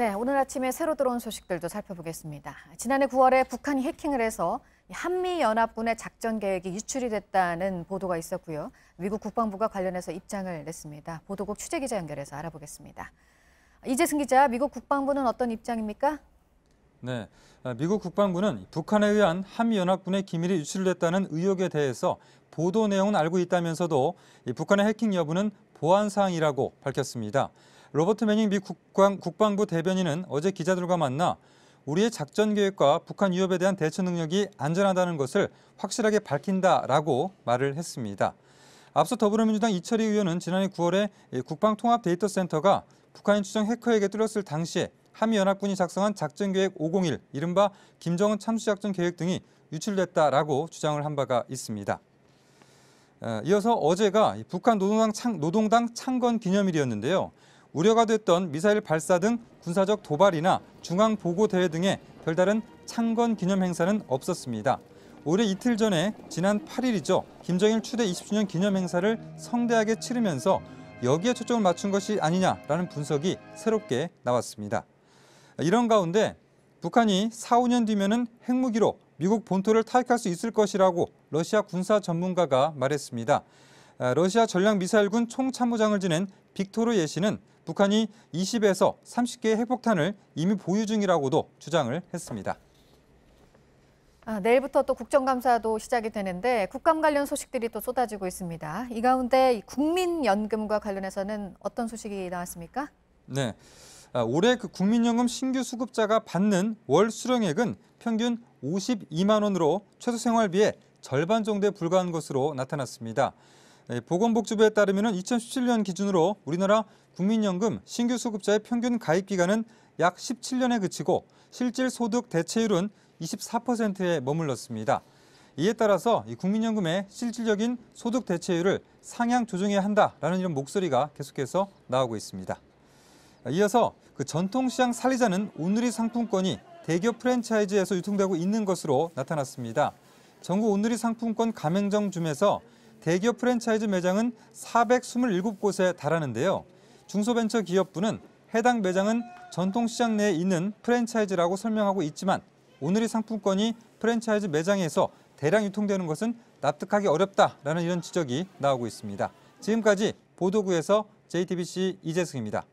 네, 오늘 아침에 새로 들어온 소식들도 살펴보겠습니다. 지난해 9월에 북한이 해킹을 해서 한미연합군의 작전 계획이 유출이 됐다는 보도가 있었고요. 미국 국방부가 관련해서 입장을 냈습니다. 보도국 취재기자 연결해서 알아보겠습니다. 이재승 기자, 미국 국방부는 어떤 입장입니까? 네, 미국 국방부는 북한에 의한 한미연합군의 기밀이 유출됐다는 의혹에 대해서 보도 내용은 알고 있다면서도 북한의 해킹 여부는 보안사항이라고 밝혔습니다. 로버트 매닝 미 국방부 대변인은 어제 기자들과 만나 우리의 작전 계획과 북한 위협에 대한 대처 능력이 안전하다는 것을 확실하게 밝힌다라고 말을 했습니다. 앞서 더불어민주당 이철희 의원은 지난해 9월에 국방통합데이터센터가 북한인 추정 해커에게 뚫렸을 당시에 한미연합군이 작성한 작전계획 501, 이른바 김정은 참수작전 계획 등이 유출됐다라고 주장을 한 바가 있습니다. 이어서 어제가 북한 노동당 창건 기념일이었는데요. 우려가 됐던 미사일 발사 등 군사적 도발이나 중앙보고대회 등의 별다른 창건 기념 행사는 없었습니다. 올해 이틀 전에 지난 8일이죠. 김정일 추대 20주년 기념 행사를 성대하게 치르면서 여기에 초점을 맞춘 것이 아니냐라는 분석이 새롭게 나왔습니다. 이런 가운데 북한이 4, 5년 뒤면은 핵무기로 미국 본토를 타격할 수 있을 것이라고 러시아 군사 전문가가 말했습니다. 러시아 전략미사일군 총참모장을 지낸 빅토르 예시는 북한이 20에서 30개의 핵폭탄을 이미 보유 중이라고도 주장을 했습니다. 내일부터 또 국정감사도 시작이 되는데 국감 관련 소식들이 또 쏟아지고 있습니다. 이 가운데 국민연금과 관련해서는 어떤 소식이 나왔습니까? 네, 올해 국민연금 신규 수급자가 받는 월 수령액은 평균 52만 원으로 최저생활비의 절반 정도에 불과한 것으로 나타났습니다. 보건복지부에 따르면 2017년 기준으로 우리나라 국민연금 신규 수급자의 평균 가입 기간은 약 17년에 그치고 실질 소득 대체율은 24%에 머물렀습니다. 이에 따라서 이 국민연금의 실질적인 소득 대체율을 상향 조정해야 한다라는 이런 목소리가 계속해서 나오고 있습니다. 이어서 전통시장 살리자는 온누리 상품권이 대기업 프랜차이즈에서 유통되고 있는 것으로 나타났습니다. 전국 온누리 상품권 가맹점에서 대기업 프랜차이즈 매장은 427곳에 달하는데요. 중소벤처기업부는 해당 매장은 전통시장 내에 있는 프랜차이즈라고 설명하고 있지만 온누리 상품권이 프랜차이즈 매장에서 대량 유통되는 것은 납득하기 어렵다라는 이런 지적이 나오고 있습니다. 지금까지 보도국에서 JTBC 이재승입니다.